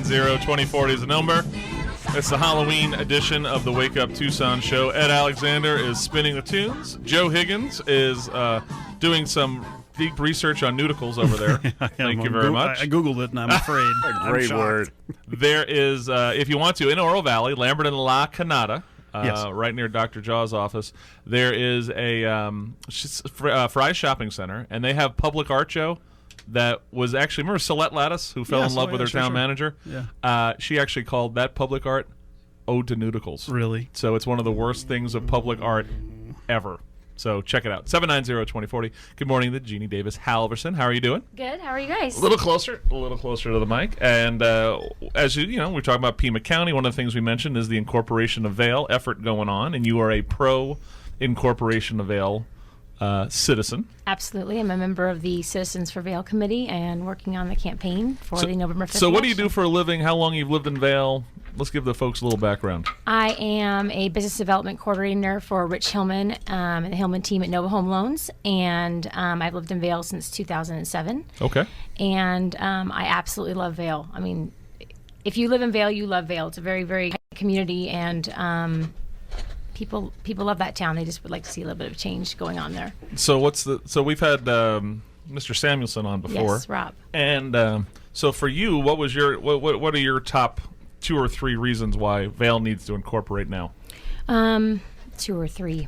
790-2040 is the number. It's the Halloween edition of the Wake Up Tucson show. Ed Alexander is spinning the tunes. Joe Higgins is doing some deep research on nudicles over there. Thank you very much. I Googled it, and I'm afraid. Great word. There is, if you want to, in Oro Valley, Lambert and La Canada, Yes. right near Dr. Jaw's office, there is a Fry's Shopping Center, and they have public art show that was actually, remember Celeste Lattice, who fell in love with her town manager? Yeah. She actually called that public art Ode to Nudicles. Really? So it's one of the worst things of public art ever. So check it out. 790-2040. Good morning to Jeannie Davis Haldorsen. How are you doing? Good. How are you guys? A little closer to the mic. And as you know, we're talking about Pima County. One of the things we mentioned is the incorporation of Vail effort going on, and you are a pro-incorporation of Vail citizen. Absolutely. I'm a member of the Citizens for Vail Committee and working on the campaign for the November 5th So what do you election. do for a living? How long you've lived in Vail? Let's give the folks a little background. I am a business development coordinator for Rich Hillman and the Hillman team at Nova Home Loans, and I've lived in Vail since 2007. Okay. And I absolutely love Vail. I mean, if you live in Vail, you love Vail. It's a very, very tight community, and people love that town. They just would like to see a little bit of change going on there. So we've had Mr. Samuelson on before. Yes, Rob. And so for you, what are your top 2 or 3 reasons why Vail needs to incorporate now? 2 or 3.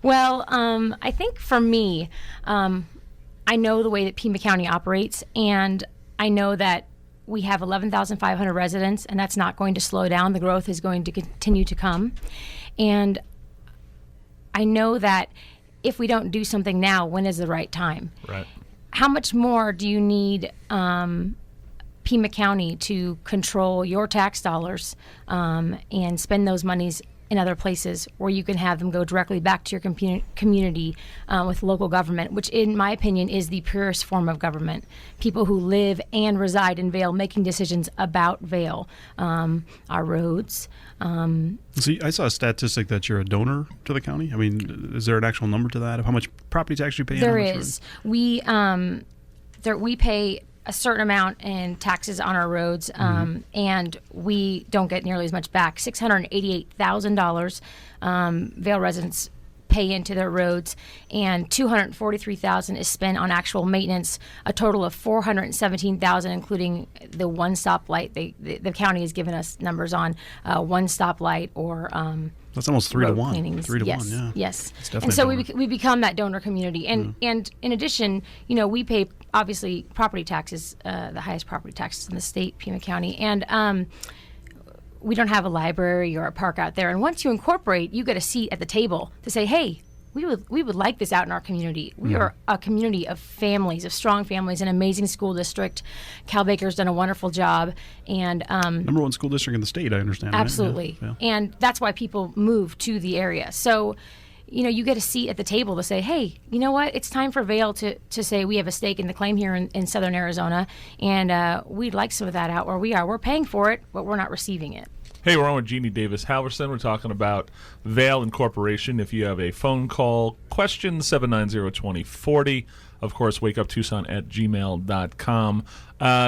Well, I think for me, I know the way that Pima County operates, and I know that we have 11,500 residents, and that's not going to slow down. The growth is going to continue to come. And I know that if we don't do something now, when is the right time? Right. How much more do you need Pima County to control your tax dollars and spend those monies in other places where you can have them go directly back to your community with local government, which in my opinion is the purest form of government. People who live and reside in Vail making decisions about Vail, our roads. See, I saw a statistic that you're a donor to the county. I mean, is there an actual number to that of how much property tax you pay? There is. We pay a certain amount in taxes on our roads, and we don't get nearly as much back. $688,000 Vail residents pay into their roads, and $243,000 is spent on actual maintenance. A total of $417,000, including the one stoplight. The county has given us numbers on one stoplight or that's almost 3 to 1. Cleanings. 3 to yes, 1, yeah. Yes. It's And so we become that donor community. And and in addition, we pay, obviously, property taxes, the highest property taxes in the state, Pima County. And we don't have a library or a park out there. And once you incorporate, you get a seat at the table to say, hey, we would like this out in our community. We are a community of families, of strong families, an amazing school district. Cal Baker's done a wonderful job. And number 1 school district in the state, I understand. Absolutely. Right? Yeah. And that's why people move to the area. So, you get a seat at the table to say, hey, you know what? It's time for Vail to say we have a stake in the claim here in southern Arizona, and we'd like some of that out where we are. We're paying for it, but we're not receiving it. Hey, we're on with Jeannie Davis Haldorsen. We're talking about Vail Incorporation. If you have a phone call, question 790-2040. Of course, wakeuptucson@gmail.com.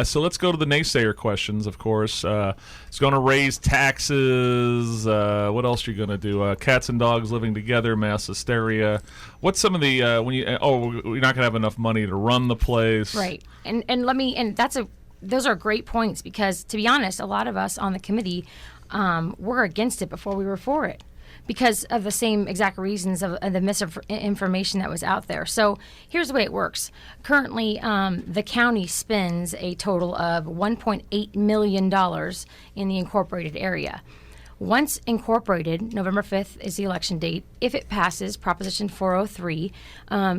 So let's go to the naysayer questions, of course. It's going to raise taxes. What else are you going to do? Cats and dogs living together, mass hysteria. What's some of the, we're not going to have enough money to run the place. Right. Those are great points because, to be honest, a lot of us on the committee were against it before we were for it because of the same exact reasons of the misinformation that was out there. So here's the way it works. Currently, the county spends a total of $1.8 million in the incorporated area. Once incorporated, November 5th is the election date. If it passes, Proposition 403,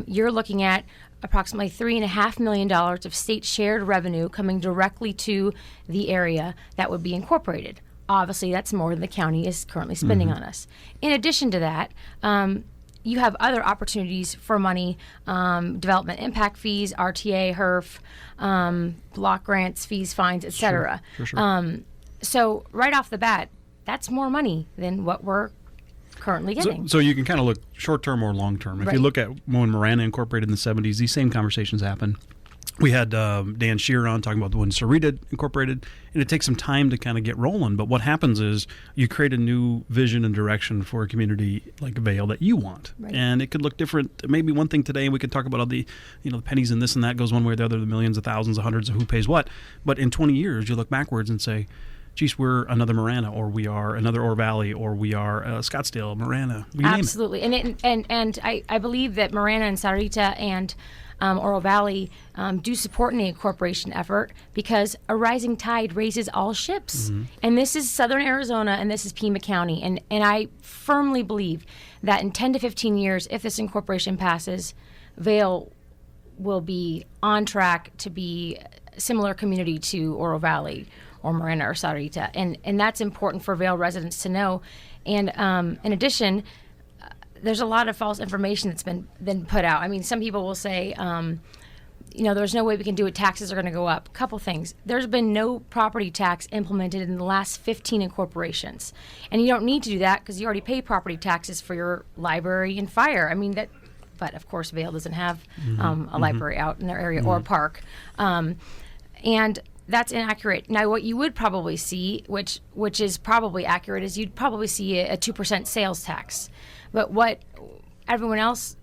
you're looking at approximately $3.5 million of state shared revenue coming directly to the area that would be incorporated. Obviously, that's more than the county is currently spending on us. In addition to that, you have other opportunities for money, development impact fees, RTA, HERF, block grants, fees, fines, etc. Sure. So right off the bat, that's more money than what we're currently getting. So you can kind of look short-term or long-term. If Right. you look at when Marana incorporated in the 70s, these same conversations happen. We had Dan Shear on talking about when Sarita incorporated, and it takes some time to kind of get rolling. But what happens is you create a new vision and direction for a community like Vail that you want, Right. and it could look different. Maybe one thing today, and we could talk about all the, the pennies and this and that goes one way or the other, the millions, the thousands, the hundreds of who pays what. But in 20 years, you look backwards and say, geez, we're another Marana, or we are another Oro Valley, or we are Scottsdale, Marana. You name it. Absolutely, and I believe that Marana and Sarita and Oro Valley do support in the incorporation effort because a rising tide raises all ships. Mm-hmm. And this is Southern Arizona, and this is Pima County. And I firmly believe that in 10 to 15 years, if this incorporation passes, Vail will be on track to be a similar community to Oro Valley or Marana or Sarita. And that's important for Vail residents to know. And in addition, there's a lot of false information that's been put out. I mean, some people will say, there's no way we can do it. Taxes are going to go up. Couple things. There's been no property tax implemented in the last 15 incorporations. And you don't need to do that because you already pay property taxes for your library and fire. I mean, but of course, Vail doesn't have a library out in their area or a park. And that's inaccurate. Now, what you would probably see, which is probably accurate, is you'd probably see a 2% sales tax. But what everyone else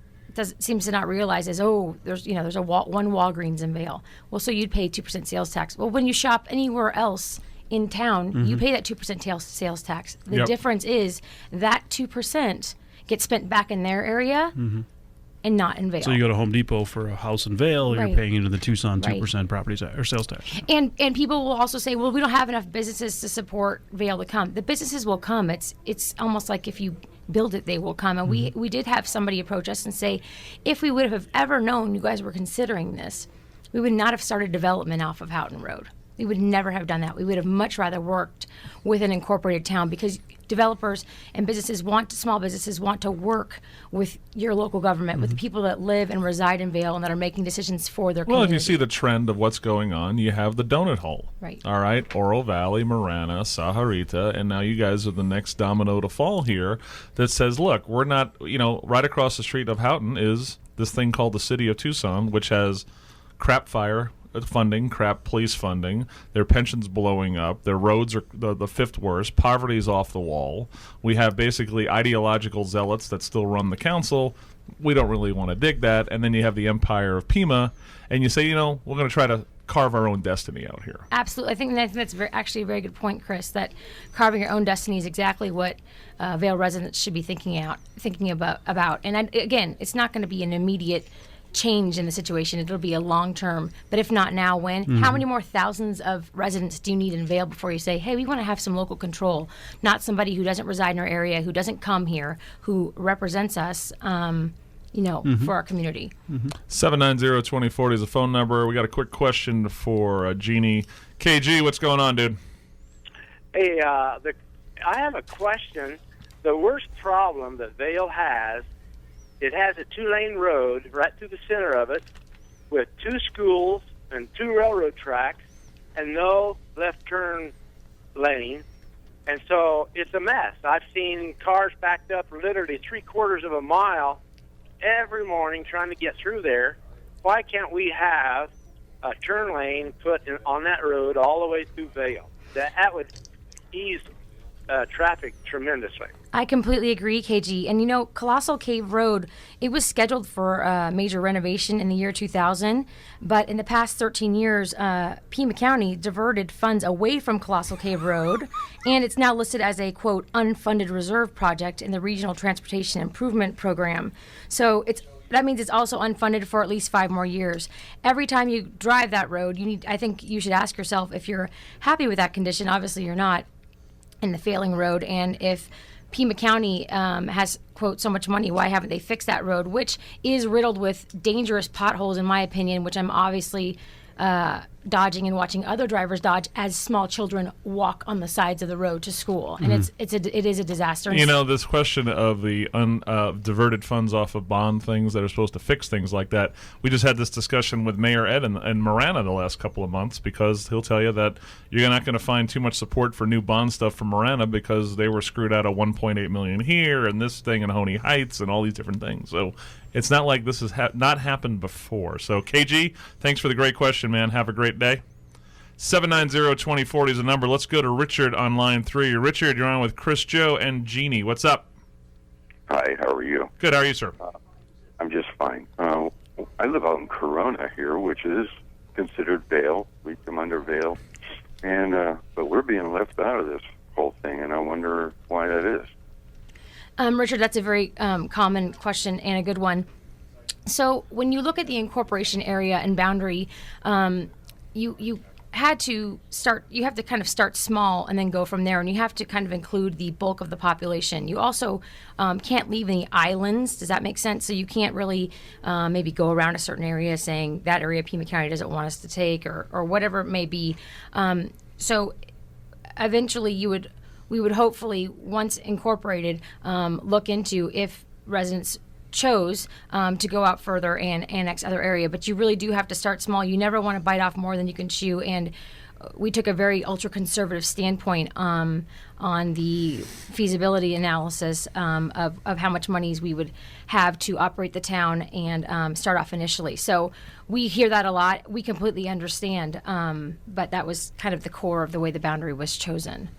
seems to not realize is, there's one Walgreens in Vail. Well, so you'd pay 2% sales tax. Well, when you shop anywhere else in town, you pay that 2% sales tax. The difference is that 2% gets spent back in their area and not in Vail. So you go to Home Depot for a house in Vail, Right. you're paying into the Tucson 2% Right. property tax or sales tax. And people will also say, well, we don't have enough businesses to support Vail to come. The businesses will come. It's almost like if you build it, they will come. And we did have somebody approach us and say, if we would have ever known you guys were considering this, we would not have started development off of Houghton Road. We would never have done that. We would have much rather worked with an incorporated town because developers and small businesses want to work with your local government, with the people that live and reside in Vail and that are making decisions for their Well, community. if you see the trend of what's going on, you have the donut hole. Right. All right. Oro Valley, Marana, Saharita, and now you guys are the next domino to fall here that says, look, we're not, right across the street of Houghton is this thing called the City of Tucson, which has crap fire funding, crap police funding, their pensions blowing up, their roads are the fifth worst, poverty's off the wall. We have basically ideological zealots that still run the council. We don't really want to dig that. And then you have the empire of Pima, and you say, we're going to try to carve our own destiny out here. Absolutely. I think that's actually a very good point, Chris, that carving your own destiny is exactly what Vail residents should be thinking about. And again, it's not going to be an immediate change in the situation. It'll be a long term, but if not now, when? How many more thousands of residents do you need in Vail before you say, hey, we want to have some local control, not somebody who doesn't reside in our area, who doesn't come here, who represents us, for our community. 790-2040 is the phone number. We got a quick question for Jeannie. KG, what's going on, dude? Hey, I have a question. The worst problem that Vail has, it has a 2-lane road right through the center of it with 2 schools and 2 railroad tracks and no left turn lane. And so it's a mess. I've seen cars backed up literally 3/4 of a mile every morning trying to get through there. Why can't we have a turn lane put on that road all the way through Vail? That would ease traffic tremendously. I completely agree, KG. And Colossal Cave Road, it was scheduled for major renovation in the year 2000, but in the past 13 years, Pima County diverted funds away from Colossal Cave Road, and it's now listed as a, quote, unfunded reserve project in the Regional Transportation Improvement Program. So that means it's also unfunded for at least 5 more years. Every time you drive that road, I think you should ask yourself if you're happy with that condition. Obviously, you're not, in the failing road, and if Pima County has, quote, so much money, why haven't they fixed that road, which is riddled with dangerous potholes, in my opinion, which I'm obviously dodging and watching other drivers dodge as small children walk on the sides of the road to school, and it is a disaster. You know, this question of the diverted funds off of bond things that are supposed to fix things like that. We just had this discussion with Mayor Ed and Marana the last couple of months, because he'll tell you that you're not going to find too much support for new bond stuff from Marana because they were screwed out of $1.8 million here and this thing in Honey Heights and all these different things. So it's not like this has not happened before. So KG, thanks for the great question, man. Have a great day. 790-2040 is the number. Let's go to Richard on line 3. Richard, you're on with Chris, Joe, and Jeannie. What's up? Hi, how are you? Good. How are you, sir? I'm just fine. I live out in Corona here, which is considered Vail. We come under Vail, and but we're being left out of this whole thing, and I wonder why that is. Richard, that's a very common question and a good one. So when you look at the incorporation area and boundary, you have to kind of start small and then go from there, and you have to kind of include the bulk of the population. You also can't leave any islands. Does that make sense? So you can't really maybe go around a certain area saying that area Pima County doesn't want us to take, or whatever it may be. So eventually we would hopefully, once incorporated, look into if residents chose to go out further and annex other area. But you really do have to start small. You never want to bite off more than you can chew. And we took a very ultra-conservative standpoint on the feasibility analysis of how much monies we would have to operate the town and start off initially. So we hear that a lot. We completely understand. But that was kind of the core of the way the boundary was chosen.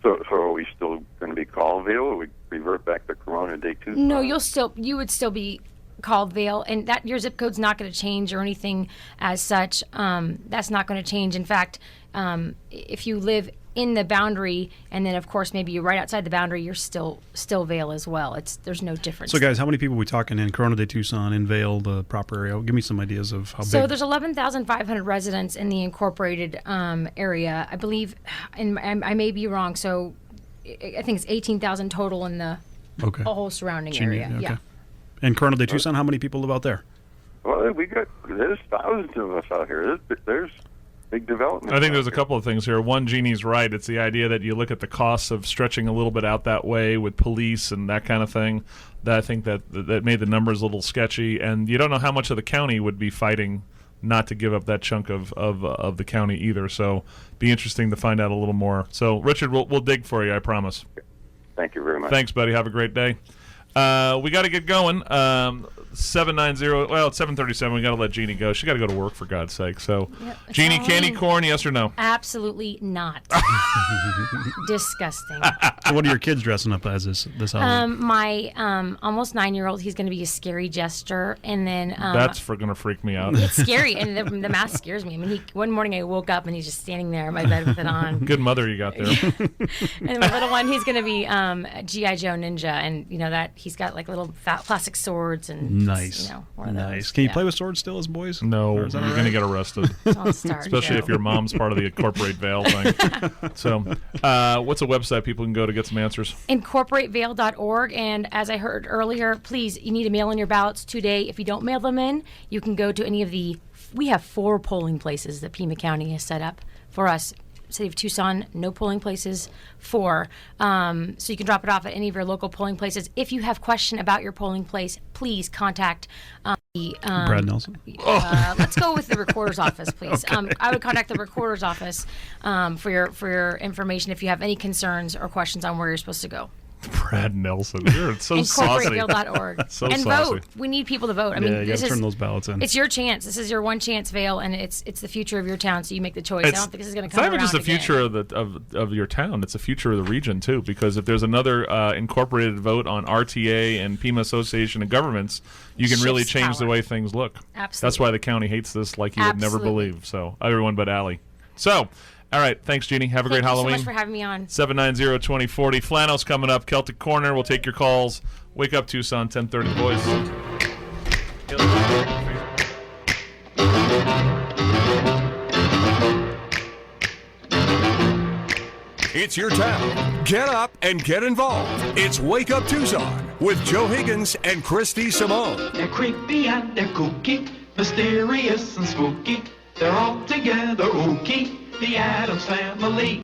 So are we still going to be called Vail, or we revert back to Corona Day 2? No, you would still be called Vail, and that your zip code's not going to change or anything as such. That's not going to change. In fact, if you live in the boundary, and then of course maybe you're right outside the boundary, you're still Vail as well. There's no difference. So guys, how many people are we talking in Corona de Tucson, in Vail, the proper area? Give me some ideas of how big. So there's 11,500 residents in the incorporated area. I believe, and I may be wrong, so I think it's 18,000 total in the whole surrounding area. Okay. Yeah. And Corona de Tucson, how many people live out there? Well, there's thousands of us out here. There's big development. I think there's a couple of things here. One, Jeannie's right. It's the idea that you look at the costs of stretching a little bit out that way with police and that kind of thing. That I think that made the numbers a little sketchy, and you don't know how much of the county would be fighting not to give up that chunk of the county either. So, be interesting to find out a little more. So, Richard, we'll dig for you. I promise. Thank you very much. Thanks, buddy. Have a great day. We got to get going. 790. Well, it's 7:37. We got to let Jeannie go. She got to go to work, for God's sake. So, Yep, Jeannie, Halloween. candy corn, yes or no? Absolutely not. Disgusting. So what are your kids dressing up as this Halloween? My almost 9-year-old, he's going to be a scary jester, and then That's going to freak me out. it's scary, and the mask scares me. I mean, one morning I woke up and he's just standing there in my bed with it on. Good mother you got there. And my little one, he's going to be G.I. Joe Ninja, and that he's got like little fat plastic swords and Nice. one of Nice. those. Can you Yeah. play with swords still as boys? No, Or you're is that going all to right? get arrested. Don't start. Especially Joe. if your mom's part of the Incorporate Vail thing. So, what's a website people can go to get some answers? IncorporateVail.org, and as I heard earlier, please, you need to mail in your ballots today. If you don't mail them in, you can go to any of we have 4 polling places that Pima County has set up for us. City of Tucson, no polling places. 4. So you can drop it off at any of your local polling places. If you have question about your polling place, please contact Brad Nelson. let's go with the recorder's office, please. I would contact the recorder's office for your information if you have any concerns or questions on where you're supposed to go. Brad Nelson. You're so saucy. IncorporateVail.org. So and saucy. vote. We need people to vote. I Yeah, mean, you got to turn those ballots in. it's your chance. This is your one chance, Vail, and it's the future of your town. So you make the choice. I don't think this is going to come It's not even just the around future again. of your town. It's the future of the region too. Because if there's another incorporated vote on RTA and Pima Association of Governments, you can really Shifts change the power. way things look. Absolutely. That's why the county hates this like you would never Absolutely. believe. So everyone but Allie. So. All right. Thanks, Jeannie. Have a great Thank you Halloween. so much for having me on. 790-2040. Flannel's coming up. Celtic Corner. We'll take your calls. Wake up, Tucson. 10:30. Boys. It's your town. Get up and get involved. It's Wake Up Tucson with Joe Higgins and Christy Simone. They're creepy and they're kooky, mysterious and spooky. They're all together, oh, keep the Addams Family.